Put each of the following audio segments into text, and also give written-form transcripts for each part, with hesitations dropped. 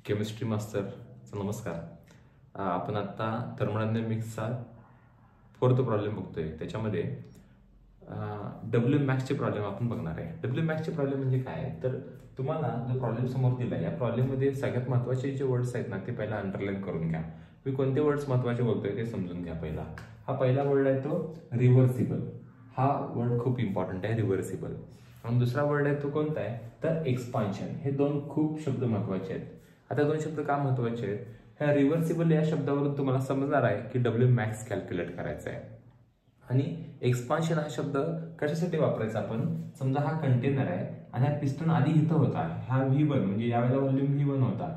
Chemistry मास्टरचा नमस्कार. आपण आता थर्मोडायनॅमिक्सचा 4th प्रॉब्लेम बघतोय. त्याच्यामध्ये डब्ल्यू मॅक्सचे प्रॉब्लेम आपण बघणार आहे. डब्ल्यू मॅक्सचे प्रॉब्लेम म्हणजे काय, तर तुम्हाला जो प्रॉब्लेम समोर दिला या प्रॉब्लेममध्ये सगळ्यात महत्त्वाचे जे वर्ड्स आहेत ना ते पहिला अंडरलाईन करून घ्या. मी कोणते वर्ड्स महत्त्वाचे बोलतोय ते समजून घ्या. हा पहिला वर्ड आहे तो रिव्हर्सिबल. हा वर्ड खूप इम्पॉर्टंट आहे, रिव्हर्सिबल. आणि दुसरा वर्ड आहे तो कोणता आहे तर एक्सपान्शन. हे दोन खूप शब्द महत्त्वाचे आहेत. आता दोन शब्द का महत्त्वाचे आहेत, ह्या रिव्हर्सिबल या शब्दावरून तुम्हाला समजणार आहे की डब्ल्यू मॅक्स कॅल्क्युलेट करायचा आहे. आणि एक्सपान्शन हा शब्द कशासाठी वापरायचा, आपण समजा हा कंटेनर आहे आणि हा पिस्टन आधी इथं होता, हा V1 म्हणजे यावेळेला व्हॉल्यूम V1 होता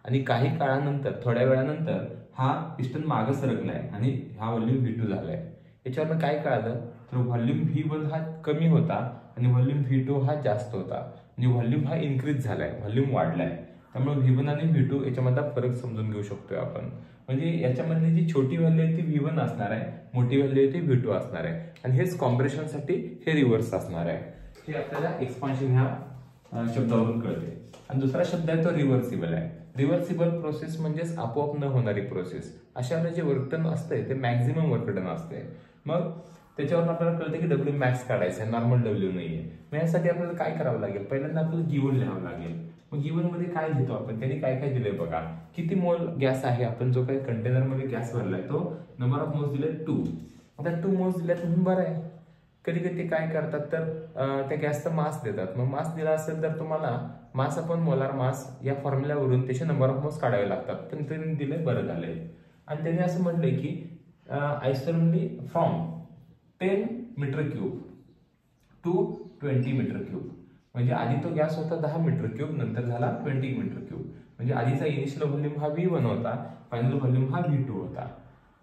आणि काही काळानंतर थोड्या वेळानंतर हा पिस्टन मागे सरकलाय आणि हा व्हॉल्यूम V2 झालाय. याच्यावरनं काय कळालं तर व्हॉल्यूम V1 हा कमी होता आणि व्हॉल्यूम V2 हा जास्त होता. म्हणजे व्हॉल्यूम हा इन्क्रीज झालाय, व्हॉल्यूम वाढलाय. त्यामुळे V1 आणि V2 याच्यामधला फरक समजून घेऊ शकतोय आपण. म्हणजे याच्यामधली जी छोटी व्हॅल्यू आहे ती V1 असणार आहे, मोठी व्हॅल्यू आहे ती V2 असणार आहे. आणि हेच कॉम्प्रेशनसाठी हे रिव्हर्स असणार आहे. हे आपल्याला एक्सपान्शन ह्या शब्दावरून कळते. आणि दुसरा शब्द आहे तो रिव्हर्सिबल आहे. रिव्हर्सिबल प्रोसेस म्हणजेच आपोआप न होणारी प्रोसेस. अशा वेळेला जे वर्क डन असते ते मॅक्झिमम वर्क डन असते. मग त्याच्यावरून आपल्याला कळते की डब्ल्यू मॅक्स काढायचं आहे, नॉर्मल डब्ल्यू नाहीये. मग यासाठी आपल्याला काय करावं लागेल, पहिल्यांदा आपल्याला गिवन लिहावं लागेल. मग गिवन मध्ये काय लिहितो आपण, त्यांनी काय काय दिलंय बघा. किती मोल गॅस आहे, आपण जो काही कंटेनर मध्ये गॅस भरलाय तो नंबर ऑफ मोल्स दिले 2. आता 2 मोल्स दिल्यात म्हणून बरं आहे. कधी कधी काय करतात तर त्या गॅसचा मास देतात. मग मास दिला असेल तर तुम्हाला मास अपॉन मोलार मास या फॉर्म्युल्यावरून त्याचे नंबर ऑफ मोल्स काढावे लागतात. पण त्यांनी दिले, बरं झालंय. आणि त्यांनी असं म्हटलंय की isothermally from 10 metre cube to 20 metre cube. म्हणजे आधी तो गॅस होता 10 मीटर क्यूब, नंतर झाला 20 मीटर क्यूब. म्हणजे आधीचा इनिशियल व्हॉल्यूम हा V1 होता, फायनल व्हॉल्यूम हा V2 होता.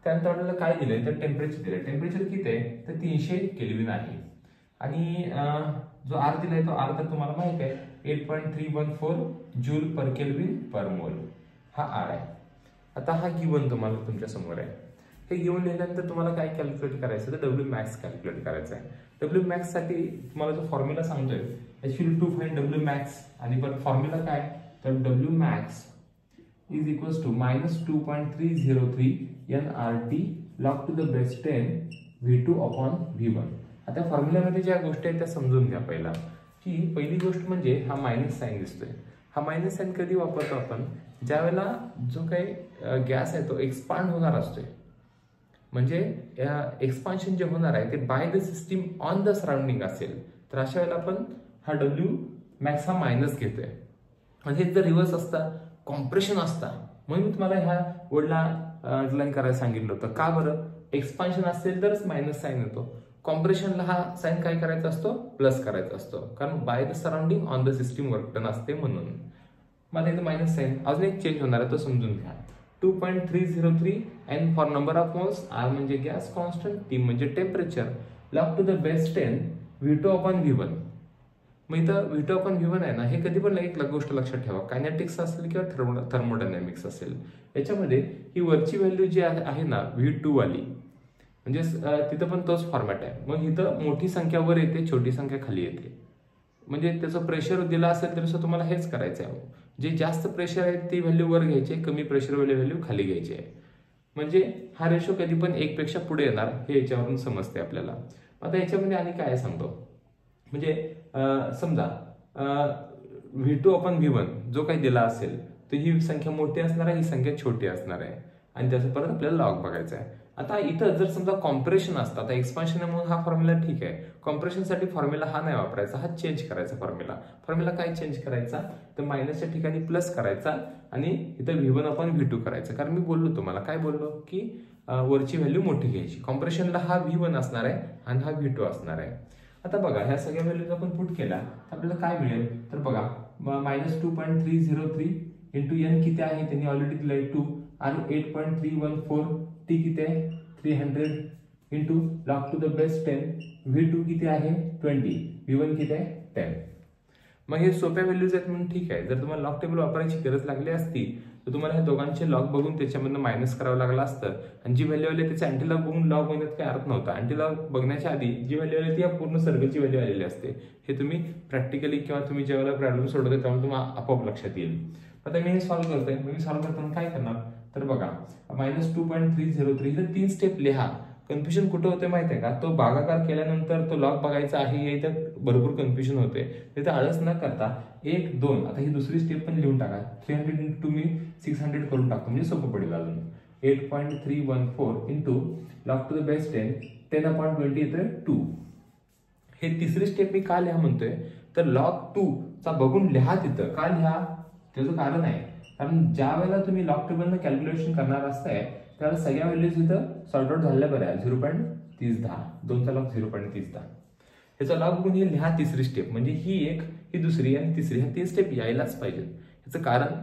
त्यानंतर आपल्याला काय दिलंय तर टेम्परेचर दिलंय. टेम्परेचर किती आहे तर 300 केल्विन आहे. आणि जो आर दिलाय तो आर तर तुम्हाला माहित आहे 8.314 जूल पर केल्विन पर मोल हा आर आहे. आता हा गिवन तुम्हाला तुमच्या समोर आहे. हे गिवन लिहिल्यानंतर तुम्हाला काय कॅल्क्युलेट करायचं तर डब्ल्यू मॅक्स कॅल्क्युलेट करायचं आहे. डब्ल्यू मॅक्स साठी तुम्हाला जो फॉर्म्युला सांगतोय actually to find W max, आणि पण फॉर्म्युला काय तर W max is equals to -2.303 nRT log to the base 10 V2 upon V1. आता फॉर्म्युल्यामध्ये ज्या गोष्टी आहेत त्या समजून घ्या. पहिली गोष्ट म्हणजे हा मायनस साइन दिसतोय. हा मायनस साइन कधी वापरतो आपण, ज्या वेळेला जो काही गॅस आहे तो एक्सपांड होणार असतोय. म्हणजे एक्सपान्शन जे होणार आहे ते by the system on the surrounding असेल तर अशा वेळेला आपण हा डब्ल्यू मॅक्स हा मायनस घेतोय. म्हणजे जर रिव्हर्स असता, कॉम्प्रेशन असता, म्हणून मी तुम्हाला ह्या वर्डला अंडरलाईन करायला सांगितलं होतं. का बरं, एक्सपान्शन असेल तरच मायनस साइन येतो. कॉम्प्रेशनला हा साइन काय करायचा असतो, प्लस करायचा असतो, कारण by the surrounding on the system work done असते म्हणून. मला इथं मायनस साइन अजून एक चेंज होणार आहे तो समजून घ्या. 2.303 n for number of moles, R म्हणजे गॅस कॉन्स्टंट, T म्हणजे temperature, log to the base 10 V2 upon V1. मग इथं V2 अपॉन V1 आहे ना, हे कधी पण एक गोष्ट लक्षात ठेवा, कायनेटिक्स असेल किंवा थर्मोडायनॅमिक्स असेल, याच्यामध्ये ही वरची व्हॅल्यू जी आहे ना V2 वाली, म्हणजे तिथं पण तोच फॉर्मॅट आहे. मग इथं मोठी संख्या वर येते, छोटी संख्या खाली येते. म्हणजे त्याचं प्रेशर दिला असेल तर तुम्हाला हेच करायचं आहे. जे जास्त प्रेशर आहे ती व्हॅल्यू वर घ्यायची, कमी प्रेशर वाली व्हॅल्यू खाली घ्यायची आहे. म्हणजे हा रेशो कधी पण 1 पेक्षा पुढे येणार हे याच्यावरून समजते आपल्याला. आता याच्यामध्ये आणि काय सांगतो, म्हणजे समजा V2 अपॉन V1 जो काही दिला असेल तर ही संख्या मोठी असणार आहे, ही संख्या छोटी असणार आहे, आणि त्याचं परत आपल्याला लॉग बघायचा आहे. आता इथं जर समजा कॉम्प्रेशन असतं, आता एक्सपान्शन म्हणून हा फॉर्म्युला ठीक आहे, कॉम्प्रेशनसाठी फॉर्म्युला हा नाही वापरायचा, हा चेंज करायचा फॉर्म्युला काय चेंज करायचा तर मायनसच्या ठिकाणी प्लस करायचा आणि इथं V1 अपॉन V2 करायचं. कारण मी बोललो तुम्हाला, काय बोललो की वरची व्हॅल्यू मोठी घ्यायची. कॉम्प्रेशनला हा V1 असणार आहे आणि हा V2 असणार आहे. आता बघा ह्या सगळ्या व्हॅल्यूज आपण पुट केला तर आपल्याला काय मिळेल तर बघा -2.303 इंटू n किती आहे त्यांनी ऑलरेडी दिलाय 2 आणि 8.314 T किती आहे 300 into log to the base 10 V2 किती आहे 20, V1 किती आहे 10. मग हे सोप्या व्हॅल्यूज आहेत म्हणून ठीक आहे. जर तुम्हाला लॉग टेबल वापरायची गरज लागली असती तर तुम्हाला ह्या दोघांचे लॉग बघून त्याच्यामधून मायनस करावं लागलं असतं, आणि जी व्हॅल्यू आली त्याचा अँटी लॉग बघून लॉग बघण्यात काही अर्थ नव्हता. अँटी लॉग बघण्याच्या आधी जी व्हॅल्यू आली ती या पूर्ण सर्कलची व्हॅल्यू आलेली असते. हे तुम्ही प्रॅक्टिकली किंवा तुम्ही ज्यावेळेला प्रॉब्लेम सोडवता तेव्हा तुम्हाला आपोआप लक्षात येईल. आता मी हे सॉल्व्ह करतोय, मी सॉल्व्ह करताना काय करणार तर बघा -2.303 इथं 3 स्टेप लिहा. कन्फ्युजन कुठं होते माहिती आहे का, तो भागाकार केल्यानंतर तो लॉग बघायचा आहे इथं भरपूर कन्फ्युजन होते. तिथं आळस न करता 1 2 आता ही दुसरी स्टेप पण लिहून टाका. 300 इंटू मी 600 करून टाकतो म्हणजे सोपं पडेल अजून. 8.314 into log to the base 10 इथे 2. हे तिसरी स्टेप मी का लिहा म्हणतोय तर log 2 चा बघून लिहा तिथं. का लिहा त्याचं कारण आहे, कारण ज्या वेळेला तुम्ही लॉग टेबलनं कॅल्क्युलेशन करणार असताय त्यावेळेला सगळ्या व्हॅल्यूज इथं सॉर्ट आउट झाल्या बऱ्या. 0.3010 2चा लॉग 0.3010 ह्याचा लॉग बघून हे लिहा तिसरी स्टेप. म्हणजे ही एक, ही दुसरी आणि तिसरी, ह्या 3 स्टेप यायलाच पाहिजे. याचं कारण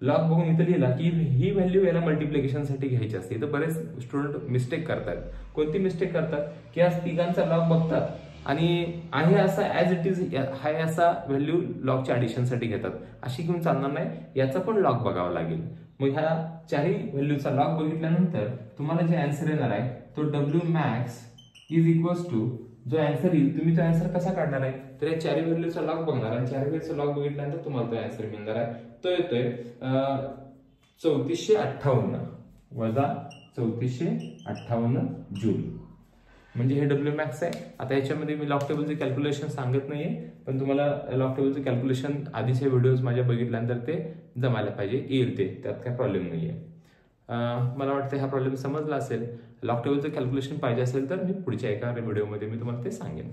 लॉग बघून इथं लिहिला की ही व्हॅल्यू याला मल्टिप्लिकेशनसाठी घ्यायची असते. इथं बरेच स्टुडंट मिस्टेक करतात. कोणती मिस्टेक करतात की आज तिघांचा लॉग बघतात आणि आहे असा ऍज इट इज हाय असा व्हॅल्यू लॉगच्या ऍडिशनसाठी घेतात. अशी घेऊन चालणार नाही, याचा पण लॉग बघावा लागेल. मग ह्या चारही व्हॅल्यूचा लॉग बघितल्यानंतर तुम्हाला जे आन्सर येणार आहे तो W max is equals to जो आन्सर येईल, तुम्ही तो आन्सर कसा काढणार आहे तर या चारही व्हॅल्यूचा लॉग बघणार आणि चारही व्हॅल्यूचा लॉग बघितल्यानंतर तुम्हाला तो आन्सर मिळणार आहे. तो येतोय 3458 वजा 3458 जूल. म्हणजे हे W max आहे. आता याच्यामध्ये मी लॉग टेबलचे कॅल्क्युलेशन सांगत नाहीये, पण तुम्हाला लॉग टेबलचे कॅल्क्युलेशन आधीचे व्हिडिओज माझ्या बघितल्यानंतर ते जमायला पाहिजे, येईल ते, त्यात काय प्रॉब्लेम नाहीये. मला वाटतं हा प्रॉब्लेम समजला असेल. लॉग टेबलचं कॅल्क्युलेशन पाहिजे असेल तर मी पुढच्या एका व्हिडिओमध्ये मी तुम्हाला ते सांगेन.